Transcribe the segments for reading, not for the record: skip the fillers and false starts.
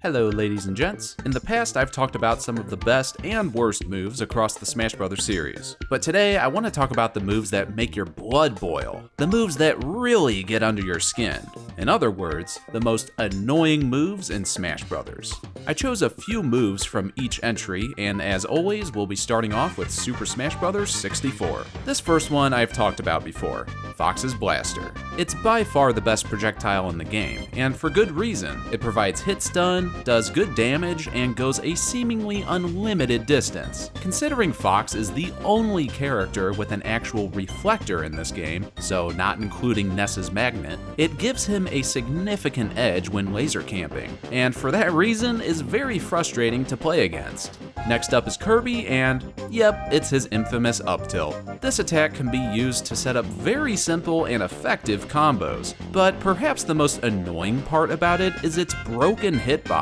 Hello ladies and gents. In the past I've talked about some of the best and worst moves across the Smash Bros. Series. But today I want to talk about the moves that make your blood boil. The moves that really get under your skin. In other words, the most annoying moves in Smash Bros. I chose a few moves from each entry, and as always we'll be starting off with Super Smash Bros. 64. This first one I've talked about before, Fox's Blaster. It's by far the best projectile in the game, and for good reason. It provides hit stun, does good damage, and goes a seemingly unlimited distance. Considering Fox is the only character with an actual reflector in this game, so not including Ness's magnet, it gives him a significant edge when laser camping, and for that reason is very frustrating to play against. Next up is Kirby, and yep, it's his infamous up tilt. This attack can be used to set up very simple and effective combos, but perhaps the most annoying part about it is its broken hitbox.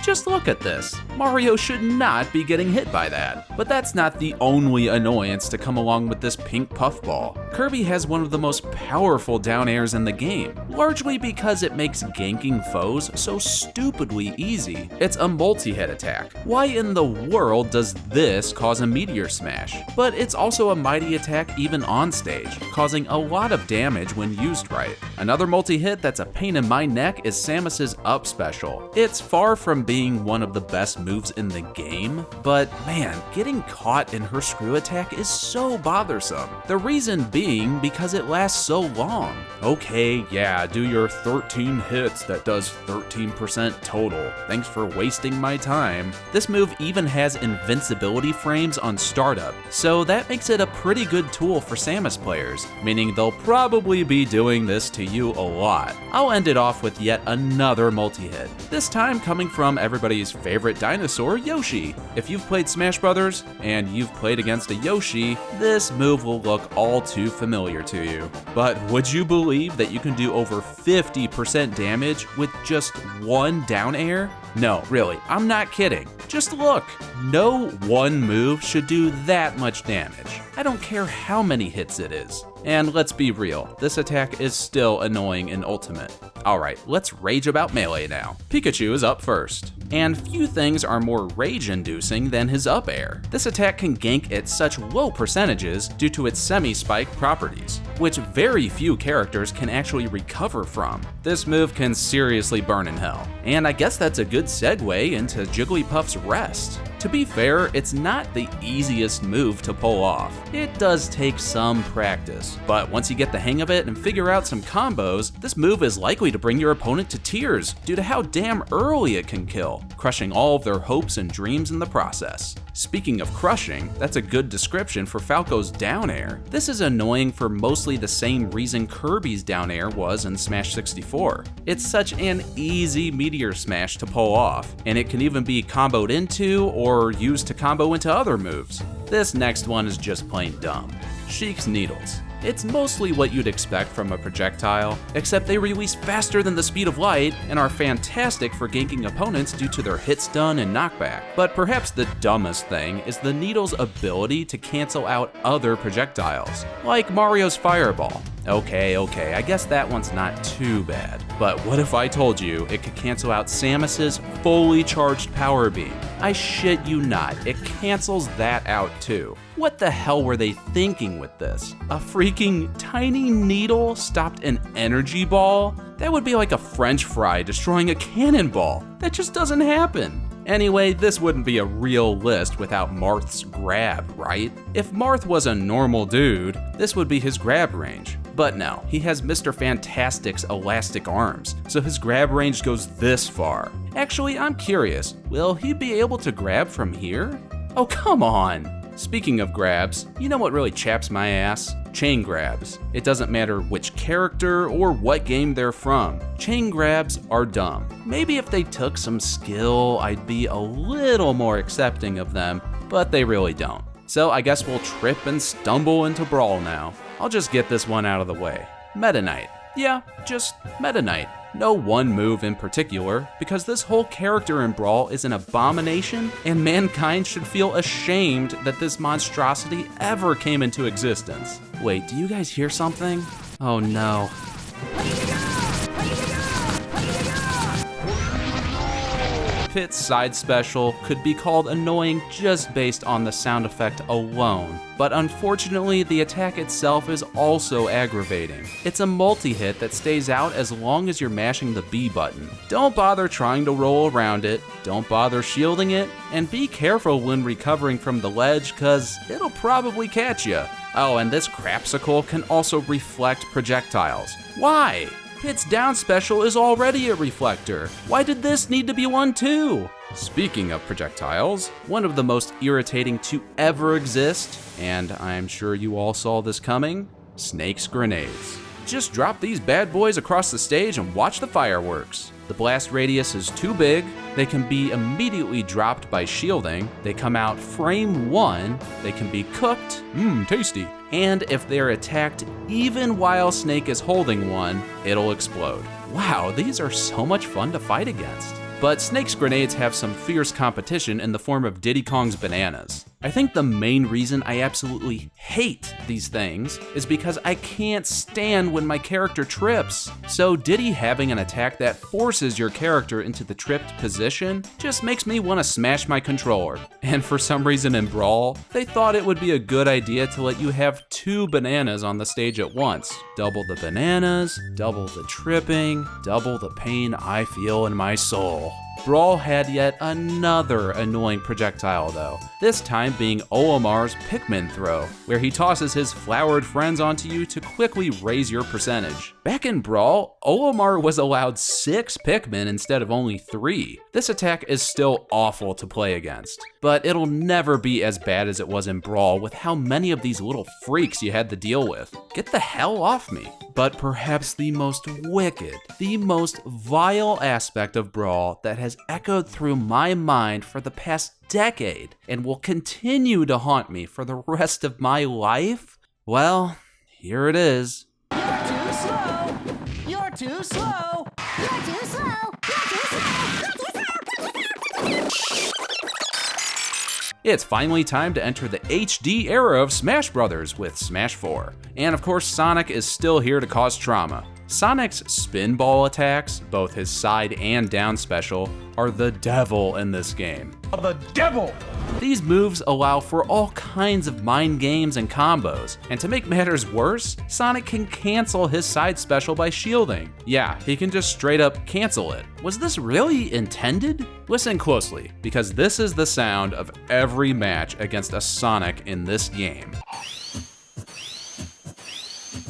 Just look at this. Mario should not be getting hit by that. But that's not the only annoyance to come along with this pink puffball. Kirby has one of the most powerful down airs in the game, largely because it makes ganking foes so stupidly easy. It's a multi-hit attack. Why in the world does this cause a meteor smash? But it's also a mighty attack even on stage, causing a lot of damage when used right. Another multi-hit that's a pain in my neck is Samus's up special. It's far from being one of the best moves in the game, but man, getting caught in her screw attack is so bothersome. The reason being because it lasts so long. Okay, yeah, do your 13 hits that does 13% total. Thanks for wasting my time. This move even has invincibility frames on startup, so that makes it a pretty good tool for Samus players, meaning they'll probably be doing this to you a lot. I'll end it off with yet another multi-hit, this time coming from everybody's favorite dinosaur, Yoshi. If you've played Smash Bros. And you've played against a Yoshi, this move will look all too familiar to you. But would you believe that you can do over 50% damage with just one down air? No, really, I'm not kidding. Just look. No one move should do that much damage. I don't care how many hits it is. And let's be real, this attack is still annoying in Ultimate. Alright, let's rage about Melee now. Pikachu is up first. And few things are more rage-inducing than his up air. This attack can gank at such low percentages due to its semi-spike properties, which very few characters can actually recover from. This move can seriously burn in hell. And I guess that's a good segue into Jigglypuff's rest. To be fair, it's not the easiest move to pull off. It does take some practice, but once you get the hang of it and figure out some combos, this move is likely to bring your opponent to tears due to how damn early it can kill, crushing all of their hopes and dreams in the process. Speaking of crushing, that's a good description for Falco's down air. This is annoying for mostly the same reason Kirby's down air was in Smash 64. It's such an easy meteor smash to pull off, and it can even be comboed into or used to combo into other moves. This next one is just plain dumb. Sheik's Needles. It's mostly what you'd expect from a projectile, except they release faster than the speed of light and are fantastic for ganking opponents due to their hit stun and knockback. But perhaps the dumbest thing is the Needle's ability to cancel out other projectiles, like Mario's Fireball. Okay, I guess that one's not too bad. But what if I told you it could cancel out Samus's fully charged Power Beam? I shit you not, it cancels that out too. What the hell were they thinking with this? A freaking tiny needle stopped an energy ball? That would be like a French fry destroying a cannonball. That just doesn't happen. Anyway, this wouldn't be a real list without Marth's grab, right? If Marth was a normal dude, this would be his grab range. But no, he has Mr. Fantastic's elastic arms, so his grab range goes this far. Actually, I'm curious, will he be able to grab from here? Oh, come on! Speaking of grabs, you know what really chaps my ass? Chain grabs. It doesn't matter which character or what game they're from. Chain grabs are dumb. Maybe if they took some skill, I'd be a little more accepting of them, but they really don't. So I guess we'll trip and stumble into Brawl now. I'll just get this one out of the way. Meta Knight. Yeah, just Meta Knight. No one move in particular, because this whole character in Brawl is an abomination, and mankind should feel ashamed that this monstrosity ever came into existence. Wait, do you guys hear something? Oh no. Pit's side special could be called annoying just based on the sound effect alone, but unfortunately the attack itself is also aggravating. It's a multi-hit that stays out as long as you're mashing the B button. Don't bother trying to roll around it, don't bother shielding it, and be careful when recovering from the ledge cause it'll probably catch you. Oh, and this crapsicle can also reflect projectiles. Why? Pit's down special is already a reflector. Why did this need to be one too? Speaking of projectiles, one of the most irritating to ever exist, and I'm sure you all saw this coming, Snake's grenades. Just drop these bad boys across the stage and watch the fireworks. The blast radius is too big, they can be immediately dropped by shielding, they come out frame 1, they can be cooked, tasty, and if they're attacked even while Snake is holding one, it'll explode. Wow, these are so much fun to fight against. But Snake's grenades have some fierce competition in the form of Diddy Kong's bananas. I think the main reason I absolutely hate these things is because I can't stand when my character trips. So Diddy having an attack that forces your character into the tripped position just makes me want to smash my controller. And for some reason in Brawl, they thought it would be a good idea to let you have 2 bananas on the stage at once. Double the bananas, double the tripping, double the pain I feel in my soul. Brawl had yet another annoying projectile though, this time being Olamar's Pikmin throw, where he tosses his flowered friends onto you to quickly raise your percentage. Back in Brawl, Olamar was allowed 6 Pikmin instead of only 3. This attack is still awful to play against, but it'll never be as bad as it was in Brawl with how many of these little freaks you had to deal with. Get the hell off me. But perhaps the most wicked, the most vile aspect of Brawl that has echoed through my mind for the past decade and will continue to haunt me for the rest of my life? Well, here it is. You're too slow! You're too slow! You're too slow! You're too slow! You're too slow! It's finally time to enter the HD era of Smash Bros. With Smash 4. And of course, Sonic is still here to cause trauma. Sonic's spin ball attacks, both his side and down special, are the devil in this game. The devil! These moves allow for all kinds of mind games and combos, and to make matters worse, Sonic can cancel his side special by shielding. Yeah, he can just straight up cancel it. Was this really intended? Listen closely, because this is the sound of every match against a Sonic in this game.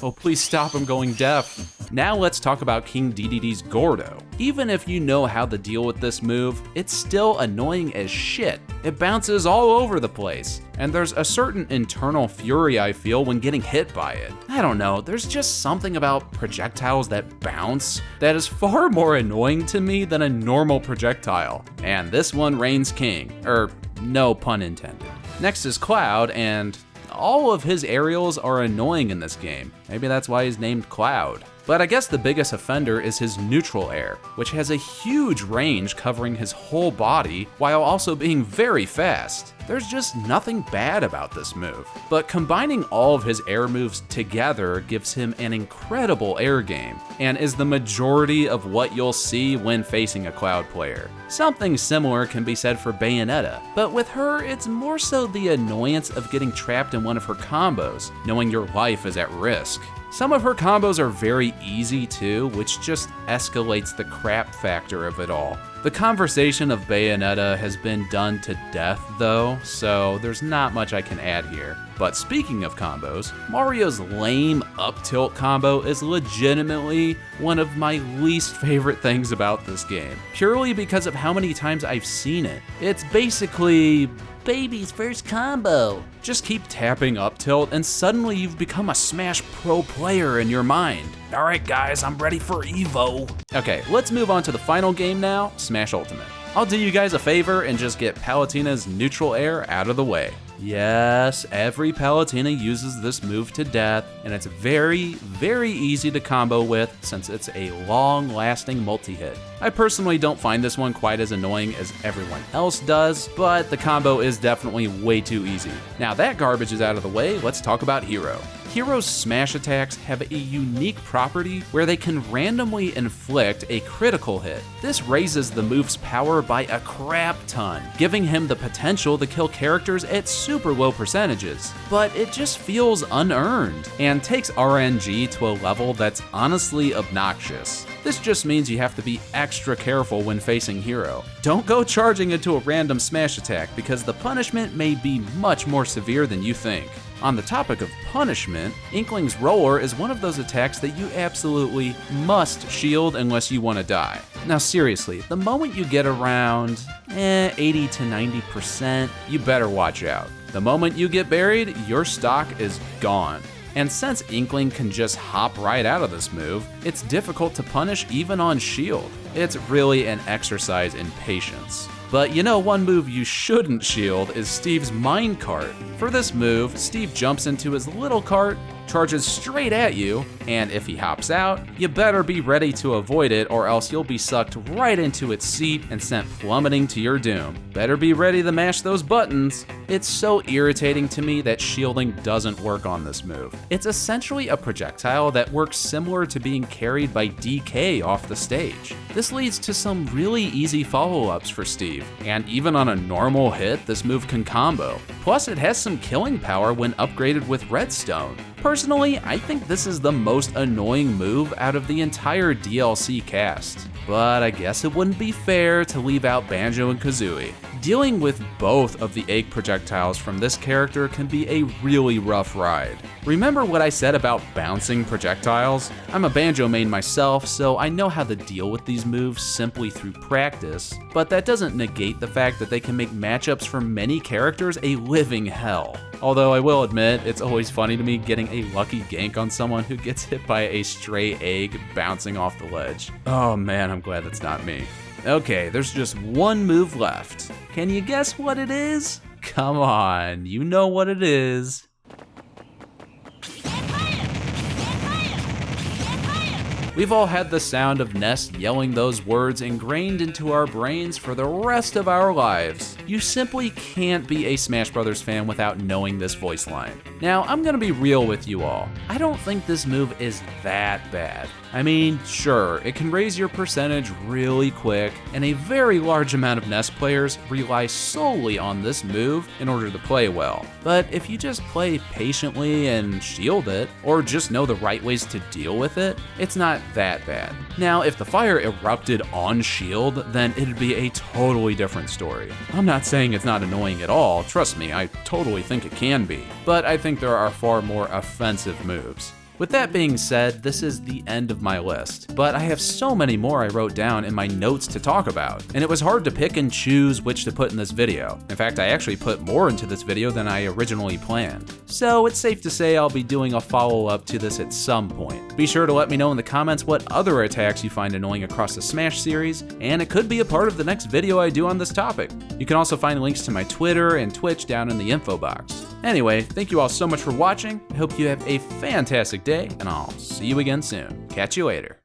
Oh, please stop, I'm going deaf. Now let's talk about King DDD's Gordo. Even if you know how to deal with this move, it's still annoying as shit. It bounces all over the place, and there's a certain internal fury I feel when getting hit by it. I don't know, there's just something about projectiles that bounce that is far more annoying to me than a normal projectile. And this one reigns king, no pun intended. Next is Cloud, and all of his aerials are annoying in this game. Maybe that's why he's named Cloud. But I guess the biggest offender is his neutral air, which has a huge range covering his whole body while also being very fast. There's just nothing bad about this move, but combining all of his air moves together gives him an incredible air game, and is the majority of what you'll see when facing a Cloud player. Something similar can be said for Bayonetta, but with her, it's more so the annoyance of getting trapped in one of her combos, knowing your life is at risk. Some of her combos are very easy too, which just escalates the crap factor of it all. The conversation of Bayonetta has been done to death though, so there's not much I can add here. But speaking of combos, Mario's lame up tilt combo is legitimately one of my least favorite things about this game, purely because of how many times I've seen it. It's basically baby's first combo. Just keep tapping up tilt and suddenly you've become a Smash Pro player in your mind. Alright guys, I'm ready for Evo. Okay, let's move on to the final game now, Smash Ultimate. I'll do you guys a favor and just get Palutena's neutral air out of the way. Yes, every Palutena uses this move to death, and it's very, very easy to combo with since it's a long-lasting multi-hit. I personally don't find this one quite as annoying as everyone else does, but the combo is definitely way too easy. Now that garbage is out of the way, let's talk about Hero. Heroes' smash attacks have a unique property where they can randomly inflict a critical hit. This raises the move's power by a crap ton, giving him the potential to kill characters at super low percentages. But it just feels unearned, and takes RNG to a level that's honestly obnoxious. This just means you have to be extra careful when facing Hero. Don't go charging into a random smash attack, because the punishment may be much more severe than you think. On the topic of punishment, Inkling's Roller is one of those attacks that you absolutely must shield unless you want to die. Now seriously, the moment you get around 80 to 90%, you better watch out. The moment you get buried, your stock is gone. And since Inkling can just hop right out of this move, it's difficult to punish even on shield. It's really an exercise in patience. But you know, one move you shouldn't shield is Steve's mine cart. For this move, Steve jumps into his little cart, charges straight at you, and if he hops out, you better be ready to avoid it, or else you'll be sucked right into its seat and sent plummeting to your doom. Better be ready to mash those buttons. It's so irritating to me that shielding doesn't work on this move. It's essentially a projectile that works similar to being carried by DK off the stage. This leads to some really easy follow-ups for Steve, and even on a normal hit, this move can combo. Plus, it has some killing power when upgraded with Redstone. Personally, I think this is the most annoying move out of the entire DLC cast. But I guess it wouldn't be fair to leave out Banjo and Kazooie. Dealing with both of the egg projectiles from this character can be a really rough ride. Remember what I said about bouncing projectiles? I'm a Banjo main myself, so I know how to deal with these moves simply through practice, but that doesn't negate the fact that they can make matchups for many characters a living hell. Although I will admit, it's always funny to me getting a lucky gank on someone who gets hit by a stray egg bouncing off the ledge. Oh man, I'm glad that's not me. Okay, there's just one move left. Can you guess what it is? Come on, you know what it is. We've all had the sound of Ness yelling those words ingrained into our brains for the rest of our lives. You simply can't be a Smash Bros. Fan without knowing this voice line. Now, I'm gonna be real with you all. I don't think this move is that bad. I mean, sure, it can raise your percentage really quick, and a very large amount of Ness players rely solely on this move in order to play well. But if you just play patiently and shield it, or just know the right ways to deal with it, it's not that bad. Now, if the fire erupted on shield, then it'd be a totally different story. I'm not saying it's not annoying at all, trust me, I totally think it can be, but I think there are far more offensive moves. With that being said, this is the end of my list, but I have so many more I wrote down in my notes to talk about, and it was hard to pick and choose which to put in this video. In fact, I actually put more into this video than I originally planned. So it's safe to say I'll be doing a follow-up to this at some point. Be sure to let me know in the comments what other attacks you find annoying across the Smash series, and it could be a part of the next video I do on this topic. You can also find links to my Twitter and Twitch down in the info box. Anyway, thank you all so much for watching. I hope you have a fantastic day, and I'll see you again soon. Catch you later.